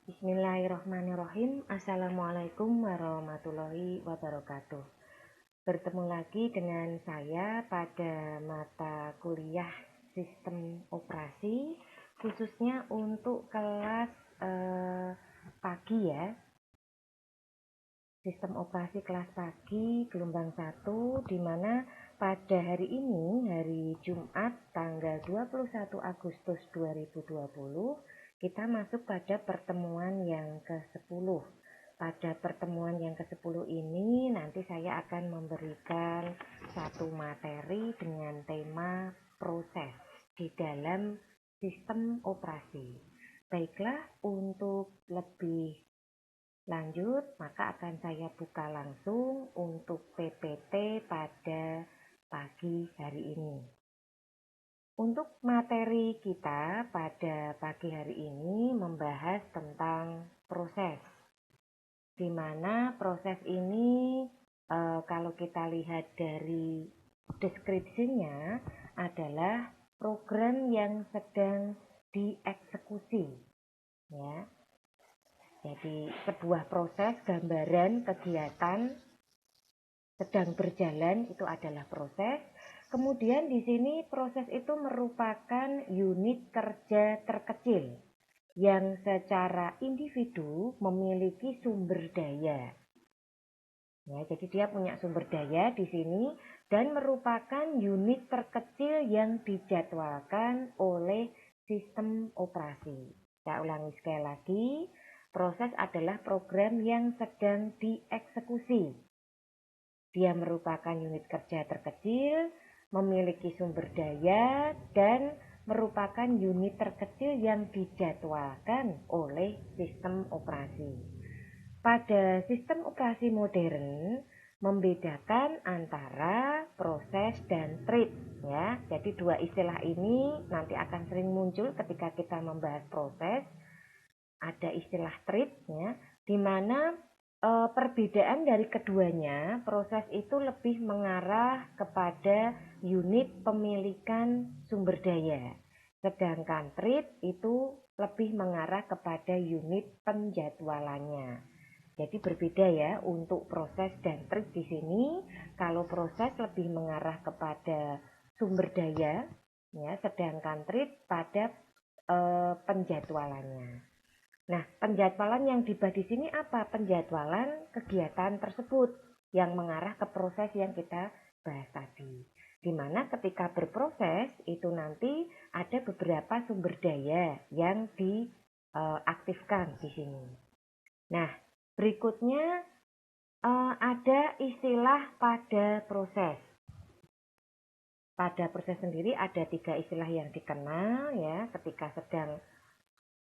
Bismillahirrahmanirrahim. Assalamualaikum warahmatullahi wabarakatuh. Bertemu lagi dengan saya pada mata kuliah sistem operasi, khususnya untuk kelas pagi ya. Sistem operasi kelas pagi gelombang 1, di mana pada hari ini, hari Jumat tanggal 21 Agustus 2020, kita masuk pada pertemuan yang ke-10. Pada pertemuan yang ke-10 ini nanti saya akan memberikan satu materi dengan tema proses di dalam sistem operasi. Baiklah, untuk lebih lanjut, maka akan saya buka langsung untuk PPT pada pagi hari ini. Untuk materi kita pada pagi hari ini membahas tentang proses, di mana proses ini kalau kita lihat dari deskripsinya adalah program yang sedang dieksekusi, ya. Jadi sebuah proses, gambaran kegiatan sedang berjalan itu adalah proses. Kemudian di sini proses itu merupakan unit kerja terkecil yang secara individu memiliki sumber daya. Ya, jadi dia punya sumber daya di sini dan merupakan unit terkecil yang dijadwalkan oleh sistem operasi. Saya ulangi sekali lagi. Proses adalah program yang sedang dieksekusi. Dia merupakan unit kerja terkecil, memiliki sumber daya, dan merupakan unit terkecil yang dijadwalkan oleh sistem operasi. Pada sistem operasi modern, membedakan antara proses dan thread, ya. Jadi dua istilah ini nanti akan sering muncul ketika kita membahas proses. Ada istilah thread, ya, di mana perbedaan dari keduanya, proses itu lebih mengarah kepada unit pemilikan sumber daya, sedangkan thread itu lebih mengarah kepada unit penjadwalannya. Jadi berbeda ya untuk proses dan thread di sini. Kalau proses lebih mengarah kepada sumber daya, ya, sedangkan thread pada penjadwalannya. Nah, penjadwalan yang dibahas di sini apa? Penjadwalan kegiatan tersebut yang mengarah ke proses yang kita bahas tadi. Di mana ketika berproses itu nanti ada beberapa sumber daya yang diaktifkan di sini. Nah, berikutnya ada istilah pada proses. Pada proses sendiri ada 3 istilah yang dikenal ya ketika sedang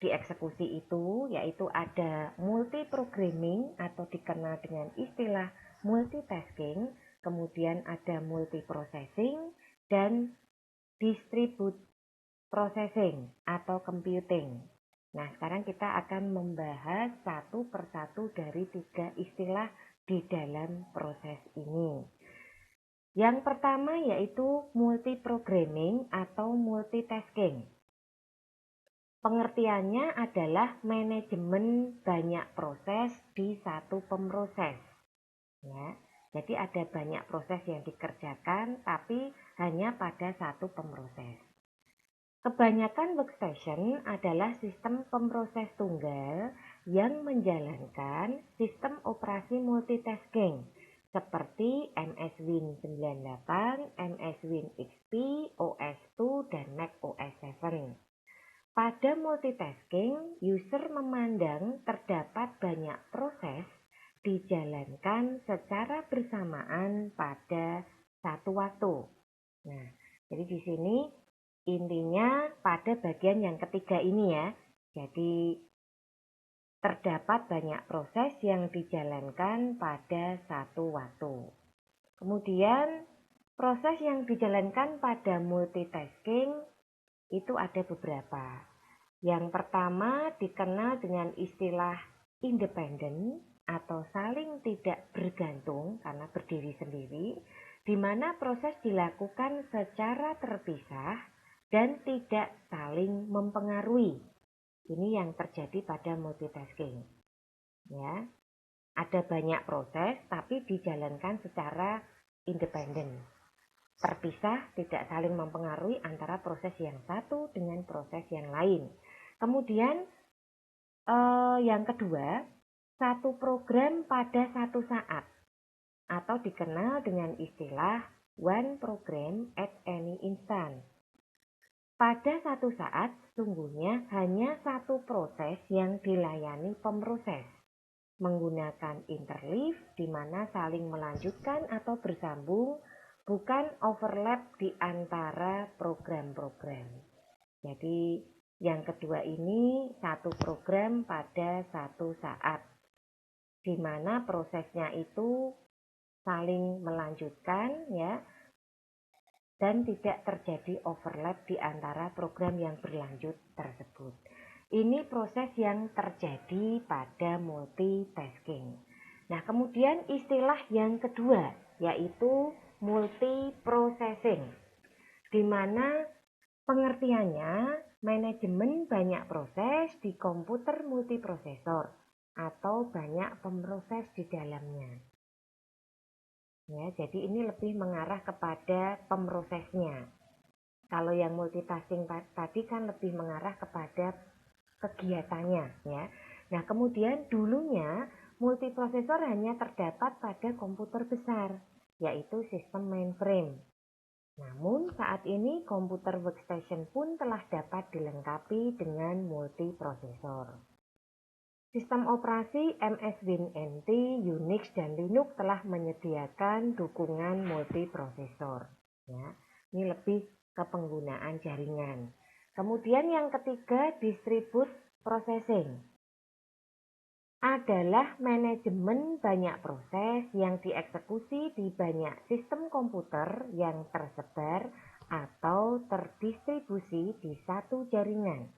dieksekusi itu, yaitu ada multiprogramming atau dikenal dengan istilah multitasking, kemudian ada multiprocessing dan distribute processing atau computing. Nah, sekarang kita akan membahas satu persatu dari 3 istilah di dalam proses ini. Yang pertama yaitu multiprogramming atau multitasking. Pengertiannya adalah manajemen banyak proses di satu pemroses. Ya, jadi ada banyak proses yang dikerjakan, tapi hanya pada satu pemroses. Kebanyakan workstation adalah sistem pemroses tunggal yang menjalankan sistem operasi multitasking, seperti MS Win 98, MS Win XP, OS2, dan Mac OS 7. Pada multitasking, user memandang terdapat banyak proses dijalankan secara bersamaan pada satu waktu. Nah, jadi di sini intinya pada bagian yang ketiga ini ya. Jadi terdapat banyak proses yang dijalankan pada satu waktu. Kemudian proses yang dijalankan pada multitasking itu ada beberapa. Yang pertama dikenal dengan istilah independen atau saling tidak bergantung karena berdiri sendiri, di mana proses dilakukan secara terpisah dan tidak saling mempengaruhi. Ini yang terjadi pada multitasking. Ya, ada banyak proses tapi dijalankan secara independen. Terpisah, tidak saling mempengaruhi antara proses yang satu dengan proses yang lain. Kemudian yang kedua, satu program pada satu saat atau dikenal dengan istilah one program at any instant. Pada satu saat, sesungguhnya hanya satu proses yang dilayani pemroses menggunakan interleave di mana saling melanjutkan atau bersambung, bukan overlap di antara program-program. Jadi yang kedua ini satu program pada satu saat, di mana prosesnya itu saling melanjutkan ya, dan tidak terjadi overlap di antara program yang berlanjut tersebut. Ini proses yang terjadi pada multitasking. Nah, kemudian istilah yang kedua yaitu multiprocessing, di mana pengertiannya manajemen banyak proses di komputer multiprosesor atau banyak pemroses di dalamnya. Ya, jadi ini lebih mengarah kepada pemrosesnya. Kalau yang multitasking tadi kan lebih mengarah kepada kegiatannya, ya. Nah, kemudian dulunya multiprosesor hanya terdapat pada komputer besar, yaitu sistem mainframe. Namun saat ini komputer workstation pun telah dapat dilengkapi dengan multiprosesor. Sistem operasi MS Win NT, Unix, dan Linux telah menyediakan dukungan multiprosesor. Ya, ini lebih ke penggunaan jaringan. Kemudian yang ketiga, distribute processing adalah manajemen banyak proses yang dieksekusi di banyak sistem komputer yang tersebar atau terdistribusi di satu jaringan.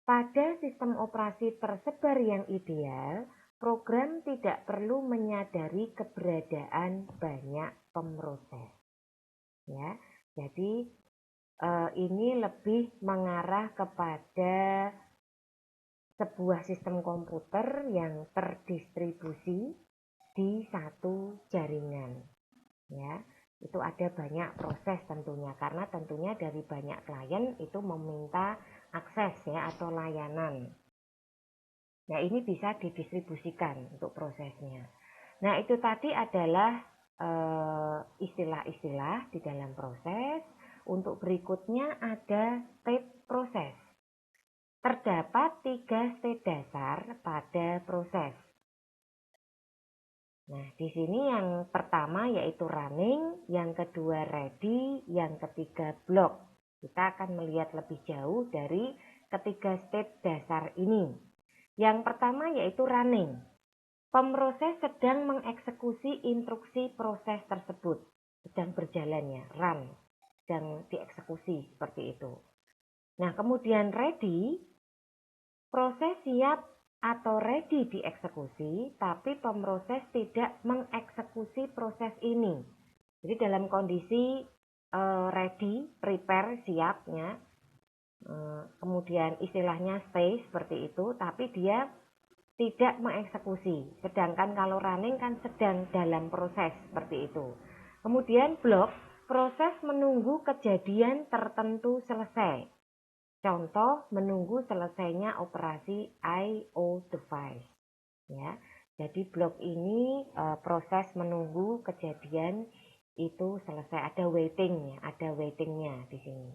Pada sistem operasi tersebar yang ideal, program tidak perlu menyadari keberadaan banyak pemroses. Ya, jadi ini lebih mengarah kepada sebuah sistem komputer yang terdistribusi di satu jaringan. Ya, itu ada banyak proses tentunya, karena tentunya dari banyak klien itu meminta akses ya atau layanan. Nah, ini bisa didistribusikan untuk prosesnya. Nah, itu tadi adalah istilah-istilah di dalam proses. Untuk berikutnya ada state proses. Terdapat 3 state dasar pada proses. Nah, di sini yang pertama yaitu running, yang kedua ready, yang ketiga block. Kita akan melihat lebih jauh dari ketiga state dasar ini. Yang pertama yaitu running. Pemroses sedang mengeksekusi instruksi proses tersebut. Sedang berjalan ya, run. Sedang dieksekusi seperti itu. Nah, kemudian ready, proses siap atau ready dieksekusi, tapi pemroses tidak mengeksekusi proses ini. Jadi dalam kondisi ready, prepare, siap ya. Kemudian istilahnya stay seperti itu, tapi dia tidak mengeksekusi. Sedangkan kalau running kan sedang dalam proses seperti itu. Kemudian block, proses menunggu kejadian tertentu selesai. Contoh, menunggu selesainya operasi I/O device. Ya, jadi blok ini proses menunggu kejadian itu selesai. Ada waiting, ada waitingnya di sini.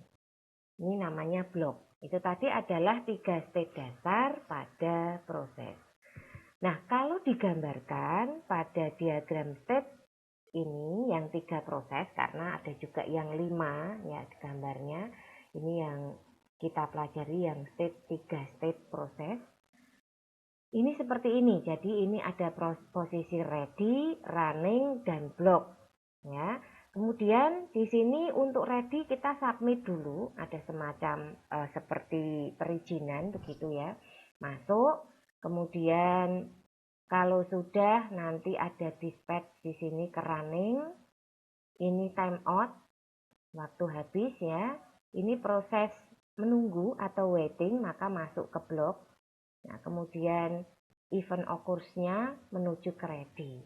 Ini namanya blok. Itu tadi adalah 3 state dasar pada proses. Nah, kalau digambarkan pada diagram state ini yang 3 proses, karena ada juga yang 5 ya gambarnya. Ini yang kita pelajari yang state 3 state proses. Ini seperti ini. Jadi ini ada posisi ready, running, dan block. Ya. Kemudian di sini untuk ready kita submit dulu. Ada semacam seperti perizinan begitu ya. Masuk. Kemudian kalau sudah nanti ada dispatch di sini ke running. Ini time out. Waktu habis ya. Ini proses menunggu atau waiting, maka masuk ke block. Nah, kemudian event occurs-nya menuju ke ready.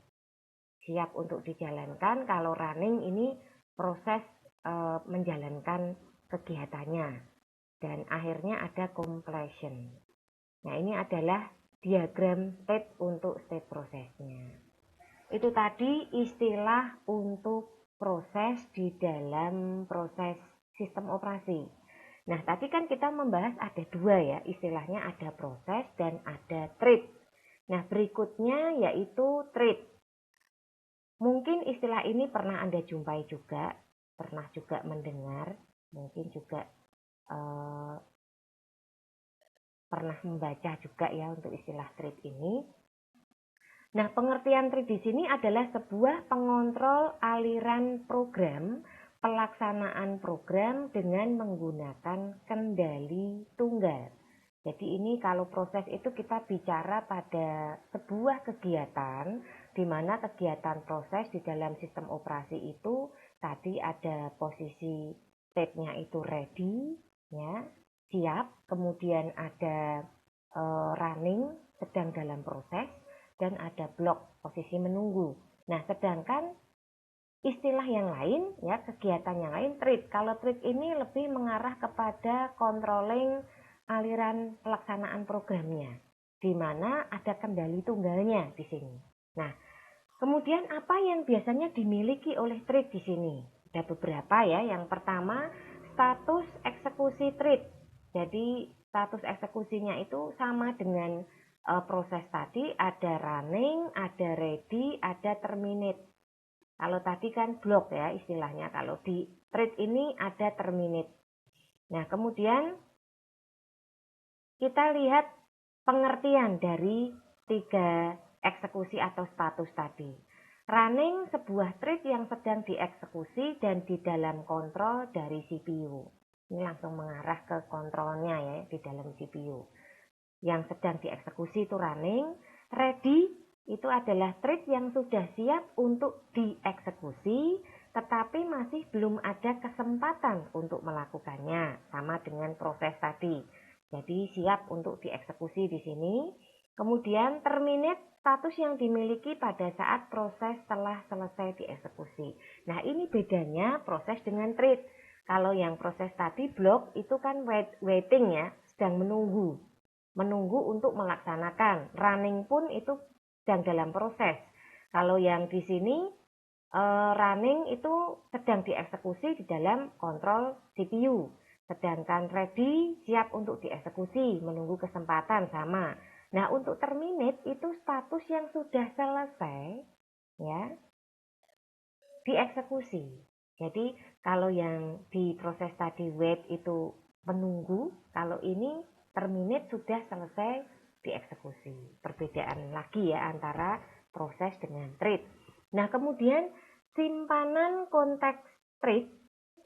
Siap untuk dijalankan. Kalau running ini proses menjalankan kegiatannya. Dan akhirnya ada completion. Nah, ini adalah diagram state untuk state prosesnya. Itu tadi istilah untuk proses di dalam proses sistem operasi. Nah, tadi kan kita membahas ada dua ya, istilahnya ada proses dan ada thread. Nah, berikutnya yaitu thread. Mungkin istilah ini pernah Anda jumpai juga, pernah juga mendengar, mungkin juga pernah membaca juga ya untuk istilah thread ini. Nah, pengertian thread di sini adalah sebuah pengontrol aliran program, pelaksanaan program dengan menggunakan kendali tunggal. Jadi ini kalau proses itu kita bicara pada sebuah kegiatan, di mana kegiatan proses di dalam sistem operasi itu tadi ada posisi state-nya itu ready, ya, siap, kemudian ada running, sedang dalam proses, dan ada block, posisi menunggu. Nah, sedangkan istilah yang lain, ya, kegiatan yang lain, thread. Kalau thread ini lebih mengarah kepada controlling aliran pelaksanaan programnya, di mana ada kendali tunggalnya di sini. Nah, kemudian apa yang biasanya dimiliki oleh thread di sini? Ada beberapa ya. Yang pertama, status eksekusi thread. Jadi status eksekusinya itu sama dengan proses tadi, ada running, ada ready, ada terminate. Kalau tadi kan block ya istilahnya, kalau di thread ini ada terminate. Nah, kemudian kita lihat pengertian dari tiga eksekusi atau status tadi. Running sebuah thread yang sedang dieksekusi dan di dalam kontrol dari CPU. Ini langsung mengarah ke kontrolnya ya di dalam CPU. Yang sedang dieksekusi itu running. Ready itu adalah thread yang sudah siap untuk dieksekusi, tetapi masih belum ada kesempatan untuk melakukannya, sama dengan proses tadi. Jadi siap untuk dieksekusi di sini. Kemudian terminate, status yang dimiliki pada saat proses telah selesai dieksekusi. Nah, ini bedanya proses dengan thread. Kalau yang proses tadi block itu kan waiting ya, sedang menunggu. Menunggu untuk melaksanakan. Running pun itu sedang dalam proses. Kalau yang di sini running itu sedang dieksekusi di dalam kontrol CPU. Sedangkan ready siap untuk dieksekusi, menunggu kesempatan sama. Nah, untuk terminate itu status yang sudah selesai ya, dieksekusi. Jadi kalau yang di proses tadi wait itu menunggu, kalau ini terminate sudah selesai dieksekusi. Perbedaan lagi ya antara proses dengan thread. Nah, kemudian simpanan konteks thread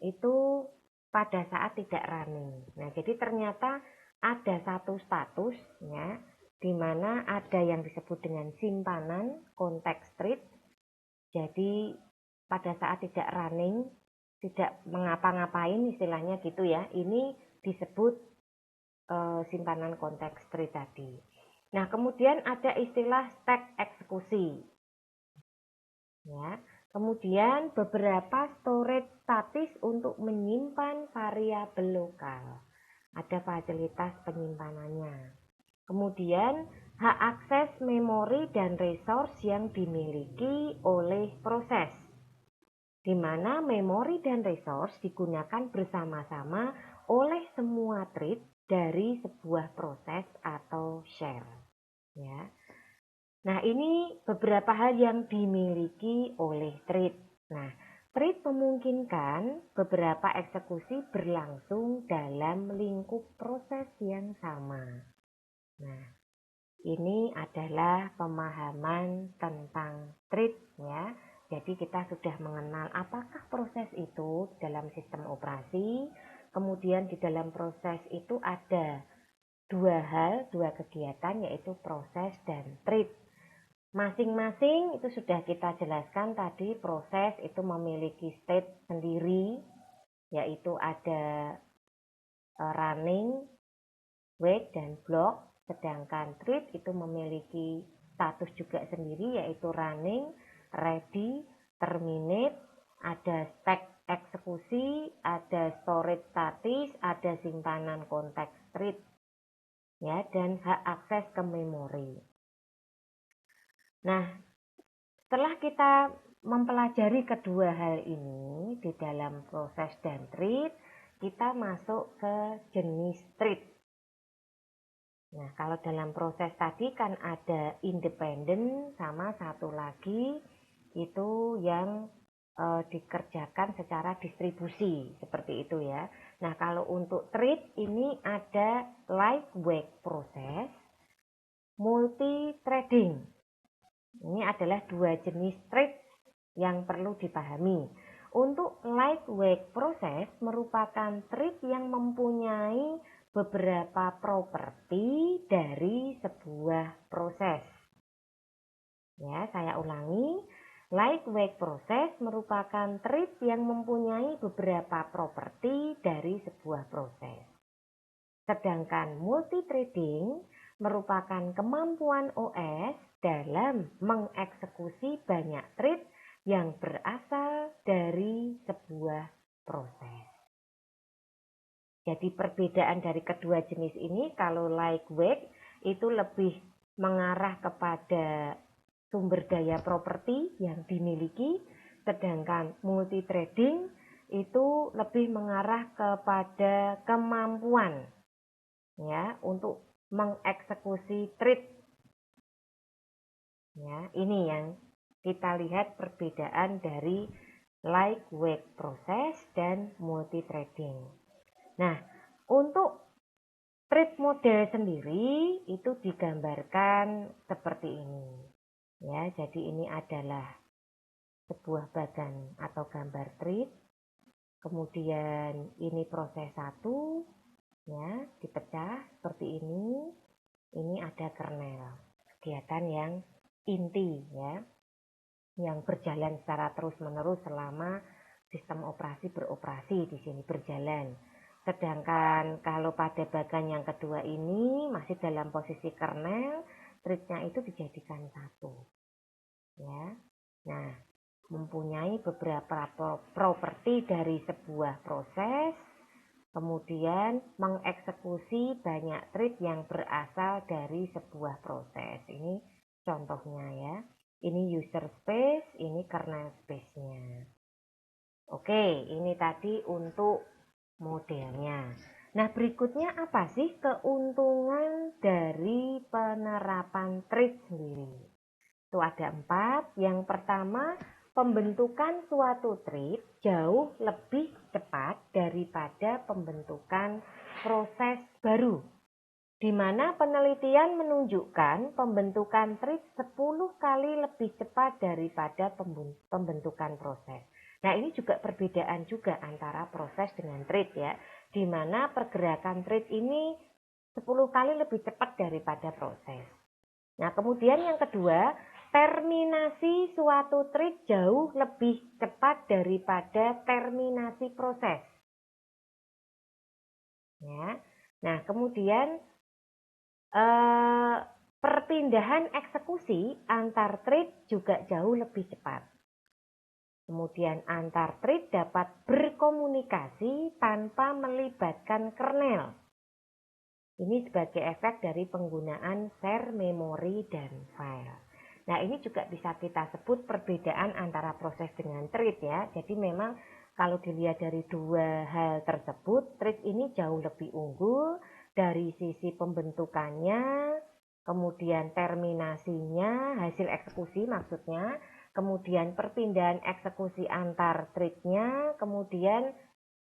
itu pada saat tidak running. Nah, jadi ternyata ada satu status ya, di mana ada yang disebut dengan simpanan konteks thread. Jadi pada saat tidak running, tidak mengapa-ngapain istilahnya gitu ya. Ini disebut simpanan konteks thread tadi. Nah, kemudian ada istilah stack eksekusi. Ya. Kemudian beberapa storage statis untuk menyimpan variabel lokal. Ada fasilitas penyimpanannya. Kemudian hak akses memori dan resource yang dimiliki oleh proses, di mana memori dan resource digunakan bersama-sama oleh semua thread dari sebuah proses atau share. Ya. Nah, ini beberapa hal yang dimiliki oleh thread. Nah, thread memungkinkan beberapa eksekusi berlangsung dalam lingkup proses yang sama. Nah, ini adalah pemahaman tentang thread ya. Jadi kita sudah mengenal apakah proses itu dalam sistem operasi. Kemudian di dalam proses itu ada dua kegiatan, yaitu proses dan thread. Masing-masing itu sudah kita jelaskan tadi. Proses itu memiliki state sendiri, yaitu ada running, wait, dan block. Sedangkan treat itu memiliki status juga sendiri, yaitu running, ready, terminate, ada stack eksekusi, ada storage statis, ada simpanan konteks treat, ya, dan hak akses ke memori. Nah, setelah kita mempelajari kedua hal ini di dalam proses dan treat, kita masuk ke jenis treat. Nah, kalau dalam proses tadi kan ada independen sama satu lagi itu yang dikerjakan secara distribusi, seperti itu ya. Nah, kalau untuk treat ini ada lightweight proses, multi-threading. Ini adalah dua jenis treat yang perlu dipahami. Untuk lightweight proses merupakan treat yang mempunyai beberapa properti dari sebuah proses. Ya, saya ulangi. Lightweight proses merupakan treat yang mempunyai beberapa properti dari sebuah proses. Sedangkan multithreading merupakan kemampuan OS dalam mengeksekusi banyak thread yang berasal dari sebuah proses. Jadi perbedaan dari kedua jenis ini, kalau lightweight itu lebih mengarah kepada sumber daya properti yang dimiliki, sedangkan multithreading itu lebih mengarah kepada kemampuan, ya, untuk mengeksekusi thread. Ya, ini yang kita lihat perbedaan dari lightweight proses dan multithreading. Nah, untuk thread model sendiri itu digambarkan seperti ini. Ya, jadi ini adalah sebuah bagan atau gambar thread. Kemudian ini proses 1, ya, dipecah seperti ini. Ini ada kernel, kegiatan yang inti, ya, yang berjalan secara terus-menerus selama sistem operasi beroperasi di sini berjalan. Sedangkan kalau pada bagan yang kedua ini masih dalam posisi kernel, thread-nya itu dijadikan satu. Ya. Nah, mempunyai beberapa properti dari sebuah proses, kemudian mengeksekusi banyak thread yang berasal dari sebuah proses. Ini contohnya ya. Ini user space, ini kernel space-nya. Oke, ini tadi untuk modelnya. Nah, berikutnya apa sih keuntungan dari penerapan thread sendiri? Itu ada 4. Yang pertama, pembentukan suatu thread jauh lebih cepat daripada pembentukan proses baru, di mana penelitian menunjukkan pembentukan thread 10 kali lebih cepat daripada pembentukan proses. Nah, ini juga perbedaan juga antara proses dengan thread ya, di mana pergerakan thread ini 10 kali lebih cepat daripada proses. Nah, kemudian yang kedua, terminasi suatu thread jauh lebih cepat daripada terminasi proses. Ya. Nah, kemudian perpindahan eksekusi antar thread juga jauh lebih cepat. Kemudian antar thread dapat berkomunikasi tanpa melibatkan kernel. Ini sebagai efek dari penggunaan share memori dan file. Nah, ini juga bisa kita sebut perbedaan antara proses dengan thread ya. Jadi memang kalau dilihat dari dua hal tersebut, thread ini jauh lebih unggul dari sisi pembentukannya, kemudian terminasinya, hasil eksekusi maksudnya, kemudian perpindahan eksekusi antar thread-nya, kemudian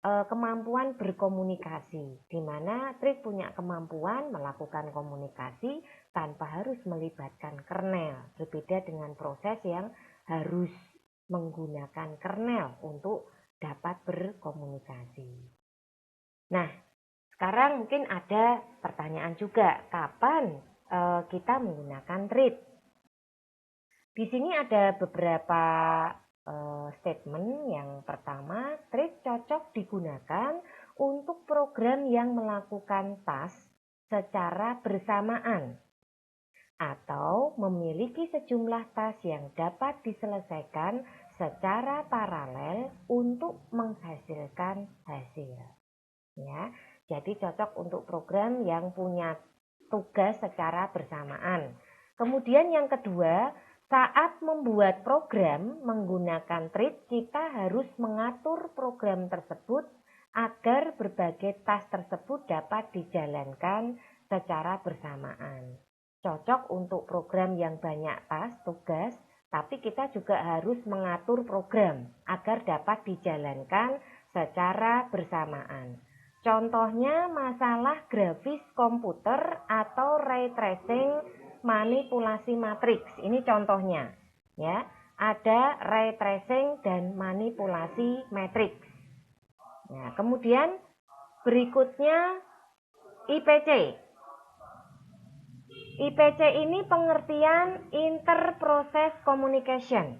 kemampuan berkomunikasi, di mana thread punya kemampuan melakukan komunikasi tanpa harus melibatkan kernel, berbeda dengan proses yang harus menggunakan kernel untuk dapat berkomunikasi. Nah, sekarang mungkin ada pertanyaan juga, kapan kita menggunakan thread? Di sini ada beberapa statement. Yang pertama, thread cocok digunakan untuk program yang melakukan task secara bersamaan atau memiliki sejumlah task yang dapat diselesaikan secara paralel untuk menghasilkan hasil. Ya, jadi cocok untuk program yang punya tugas secara bersamaan. Kemudian yang kedua, saat membuat program menggunakan treat, kita harus mengatur program tersebut agar berbagai task tersebut dapat dijalankan secara bersamaan. Cocok untuk program yang banyak task, tugas, tapi kita juga harus mengatur program agar dapat dijalankan secara bersamaan. Contohnya masalah grafis komputer atau ray tracing manipulasi matriks. Ini contohnya, ya. Ada ray tracing dan manipulasi matriks. Nah, kemudian berikutnya IPC. IPC ini pengertian interproses communication,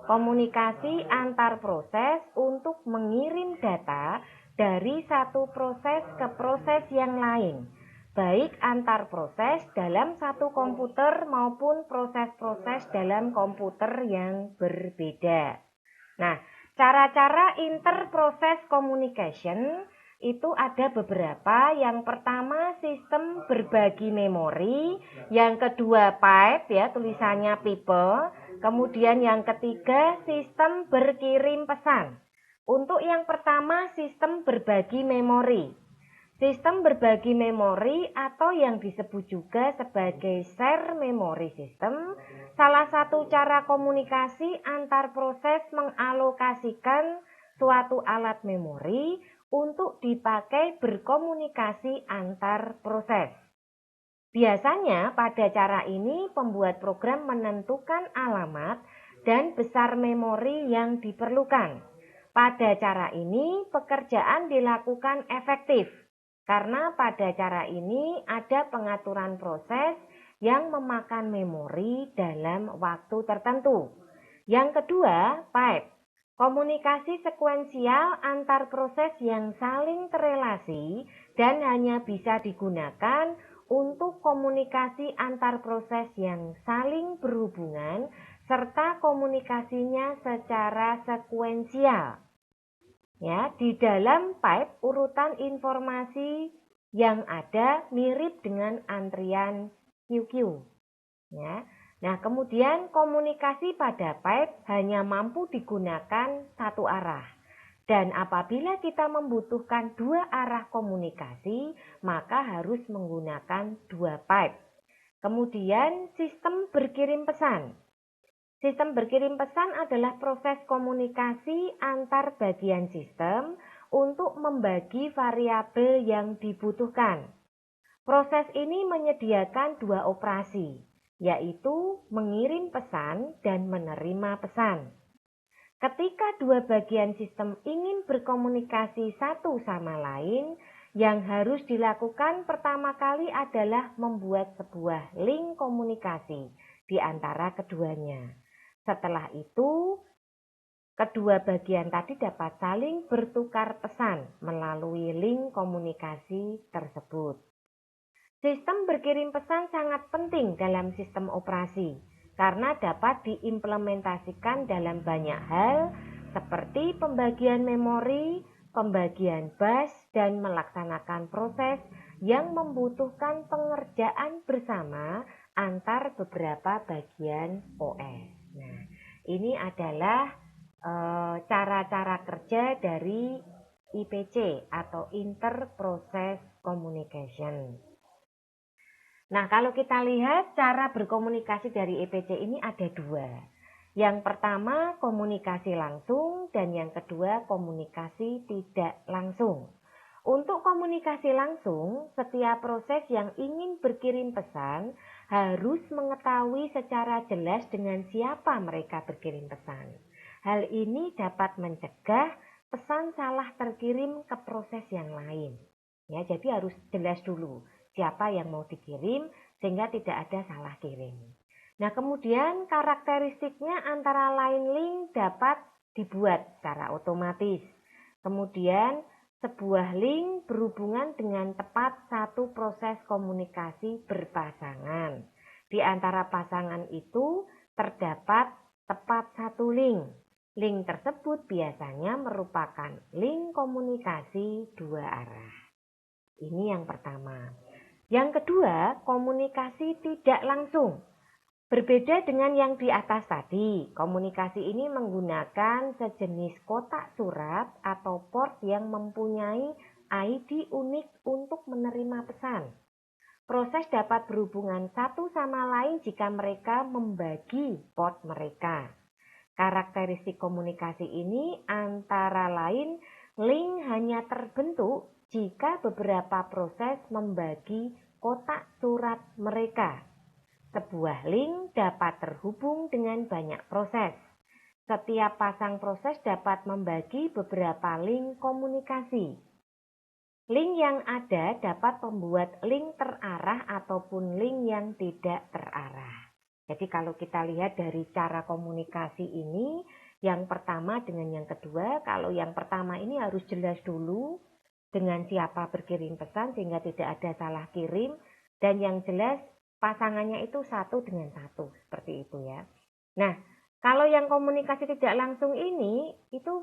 komunikasi antar proses untuk mengirim data dari satu proses ke proses yang lain, baik antar proses dalam satu komputer maupun proses-proses dalam komputer yang berbeda. Nah, cara-cara interproses communication itu ada beberapa. Yang pertama sistem berbagi memori, yang kedua pipe, ya tulisannya pipe, kemudian yang ketiga sistem berkirim pesan. Untuk yang pertama sistem berbagi memori. Sistem berbagi memori atau yang disebut juga sebagai share memory system, salah satu cara komunikasi antar proses mengalokasikan suatu alat memori untuk dipakai berkomunikasi antar proses. Biasanya pada cara ini pembuat program menentukan alamat dan besar memori yang diperlukan. Pada cara ini pekerjaan dilakukan efektif karena pada cara ini ada pengaturan proses yang memakan memori dalam waktu tertentu. Yang kedua, pipe. Komunikasi sekuensial antar proses yang saling terelasi dan hanya bisa digunakan untuk komunikasi antar proses yang saling berhubungan serta komunikasinya secara sekuensial. Ya, di dalam pipe urutan informasi yang ada mirip dengan antrian QQ. Ya. Nah, kemudian komunikasi pada pipe hanya mampu digunakan satu arah. Dan apabila kita membutuhkan dua arah komunikasi, maka harus menggunakan dua pipe. Kemudian sistem berkirim pesan. Sistem berkirim pesan adalah proses komunikasi antar bagian sistem untuk membagi variabel yang dibutuhkan. Proses ini menyediakan dua operasi, yaitu mengirim pesan dan menerima pesan. Ketika dua bagian sistem ingin berkomunikasi satu sama lain, yang harus dilakukan pertama kali adalah membuat sebuah link komunikasi di antara keduanya. Setelah itu, kedua bagian tadi dapat saling bertukar pesan melalui link komunikasi tersebut. Sistem berkirim pesan sangat penting dalam sistem operasi karena dapat diimplementasikan dalam banyak hal seperti pembagian memori, pembagian bus, dan melaksanakan proses yang membutuhkan pengerjaan bersama antar beberapa bagian OS. Nah, ini adalah cara-cara kerja dari IPC atau Interprocess Communication. Nah, kalau kita lihat cara berkomunikasi dari IPC ini ada dua. Yang pertama komunikasi langsung dan yang kedua komunikasi tidak langsung. Untuk komunikasi langsung, setiap proses yang ingin berkirim pesan harus mengetahui secara jelas dengan siapa mereka berkirim pesan. Hal ini dapat mencegah pesan salah terkirim ke proses yang lain. Ya, jadi harus jelas dulu siapa yang mau dikirim sehingga tidak ada salah kirim. Nah, kemudian karakteristiknya antara lain link dapat dibuat secara otomatis. Kemudian Sebuah link berhubungan dengan tepat satu proses komunikasi berpasangan. Di antara pasangan itu terdapat tepat satu link. Link tersebut biasanya merupakan link komunikasi dua arah. Ini yang pertama. Yang kedua, komunikasi tidak langsung. Berbeda dengan yang di atas tadi, komunikasi ini menggunakan sejenis kotak surat atau port yang mempunyai ID unik untuk menerima pesan. Proses dapat berhubungan satu sama lain jika mereka membagi port mereka. Karakteristik komunikasi ini antara lain link hanya terbentuk jika beberapa proses membagi kotak surat mereka. Sebuah link dapat terhubung dengan banyak proses. Setiap pasang proses dapat membagi beberapa link komunikasi. Link yang ada dapat membuat link terarah ataupun link yang tidak terarah. Jadi kalau kita lihat dari cara komunikasi ini, yang pertama dengan yang kedua, kalau yang pertama ini harus jelas dulu dengan siapa berkirim pesan sehingga tidak ada salah kirim, dan yang jelas pasangannya itu satu dengan satu, seperti itu ya. Nah, kalau yang komunikasi tidak langsung ini itu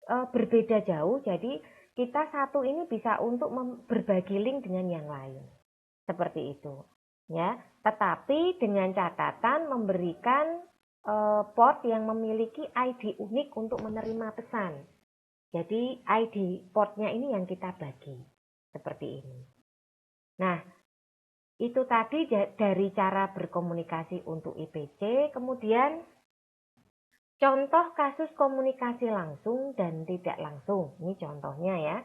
berbeda jauh, jadi kita satu ini bisa untuk berbagi link dengan yang lain, seperti itu ya. Tetapi dengan catatan memberikan port yang memiliki ID unik untuk menerima pesan. Jadi ID portnya ini yang kita bagi, seperti ini. Nah, itu tadi dari cara berkomunikasi untuk IPC. Kemudian contoh kasus komunikasi langsung dan tidak langsung. Ini contohnya ya.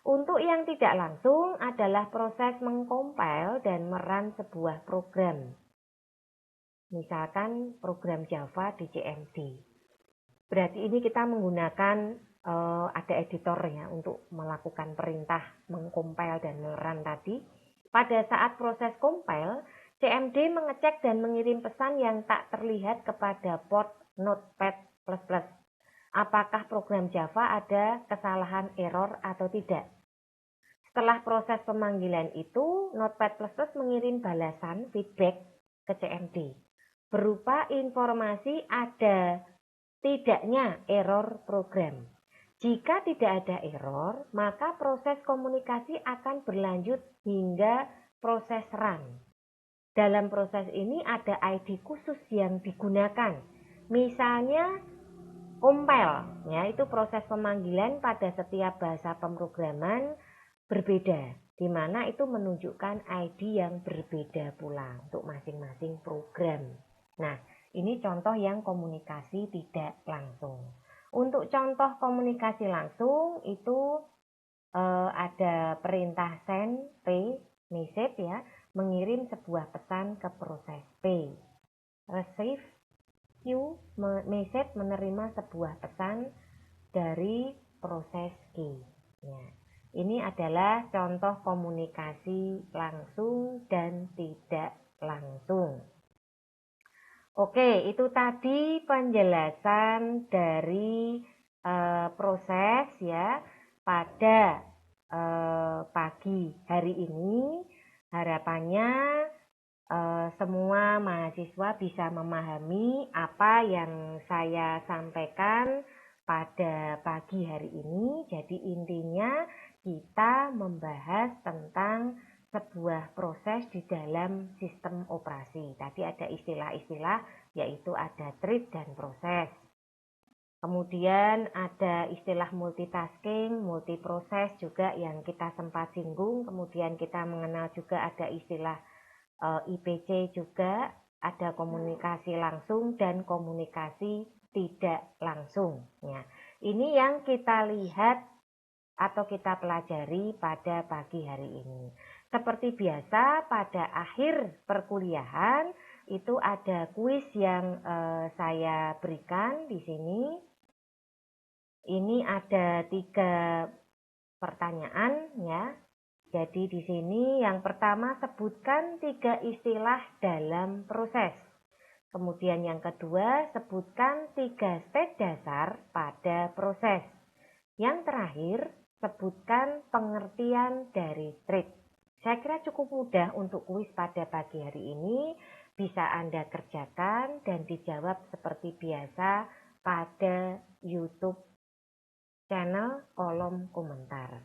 Untuk yang tidak langsung adalah proses mengcompile dan merun sebuah program. Misalkan program Java di CMD. Berarti ini kita menggunakan ada editor ya untuk melakukan perintah mengcompile dan merun tadi. Pada saat proses compile, CMD mengecek dan mengirim pesan yang tak terlihat kepada port Notepad++. Apakah program Java ada kesalahan error atau tidak? Setelah proses pemanggilan itu, Notepad++ mengirim balasan feedback ke CMD berupa informasi ada tidaknya error program. Jika tidak ada error, maka proses komunikasi akan berlanjut hingga proses run. Dalam proses ini ada ID khusus yang digunakan. Misalnya compile, ya, itu proses pemanggilan pada setiap bahasa pemrograman berbeda, di mana itu menunjukkan ID yang berbeda pula untuk masing-masing program. Nah, ini contoh yang komunikasi tidak langsung. Untuk contoh komunikasi langsung itu ada perintah send P message ya, mengirim sebuah pesan ke proses P. Receive Q message menerima sebuah pesan dari proses Q. Ya. Ini adalah contoh komunikasi langsung dan tidak langsung. Oke, itu tadi penjelasan dari proses ya pada pagi hari ini. Harapannya semua mahasiswa bisa memahami apa yang saya sampaikan pada pagi hari ini. Jadi intinya kita membahas tentang sebuah proses di dalam sistem operasi. Tadi ada istilah-istilah, yaitu ada thread dan proses. Kemudian ada istilah multitasking, multiproses juga yang kita sempat singgung. Kemudian kita mengenal juga ada istilah IPC juga, ada komunikasi langsung dan komunikasi tidak langsung. Ya. Ini yang kita lihat atau kita pelajari pada pagi hari ini. Seperti biasa pada akhir perkuliahan itu ada kuis yang saya berikan di sini. Ini ada 3 pertanyaan ya. Jadi di sini yang pertama sebutkan 3 istilah dalam proses. Kemudian yang kedua sebutkan 3 state dasar pada proses. Yang terakhir sebutkan pengertian dari treat. Saya kira cukup mudah untuk kuis pada pagi hari ini. Bisa Anda kerjakan dan dijawab seperti biasa pada YouTube channel kolom komentar.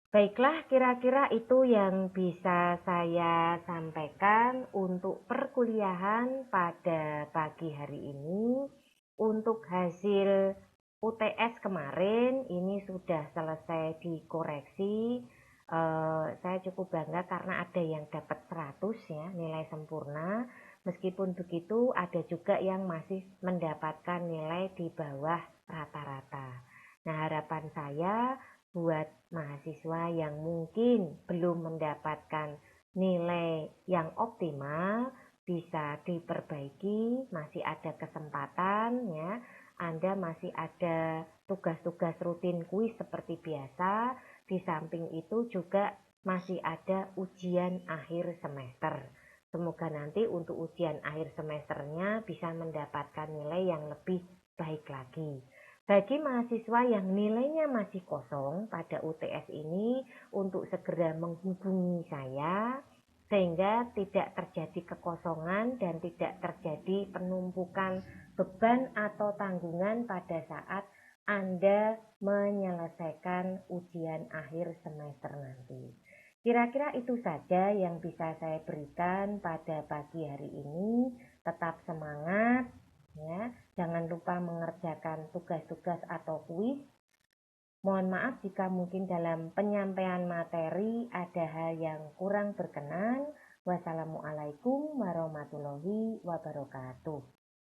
Baiklah, kira-kira itu yang bisa saya sampaikan untuk perkuliahan pada pagi hari ini. Untuk hasil UTS kemarin ini sudah selesai dikoreksi. Saya cukup bangga karena ada yang dapat 100 ya, nilai sempurna. Meskipun begitu ada juga yang masih mendapatkan nilai di bawah rata-rata. Nah, harapan saya buat mahasiswa yang mungkin belum mendapatkan nilai yang optimal bisa diperbaiki, masih ada kesempatan ya. Anda masih ada tugas-tugas rutin kuis seperti biasa. Di samping itu juga masih ada ujian akhir semester. Semoga nanti untuk ujian akhir semesternya bisa mendapatkan nilai yang lebih baik lagi. Bagi mahasiswa yang nilainya masih kosong pada UTS ini, untuk segera menghubungi saya sehingga tidak terjadi kekosongan dan tidak terjadi penumpukan beban atau tanggungan pada saat Anda menyelesaikan ujian akhir semester nanti. Kira-kira itu saja yang bisa saya berikan pada pagi hari ini. Tetap semangat ya. Jangan lupa mengerjakan tugas-tugas atau kuis. Mohon maaf jika mungkin dalam penyampaian materi ada hal yang kurang berkenan. Wassalamualaikum warahmatullahi wabarakatuh.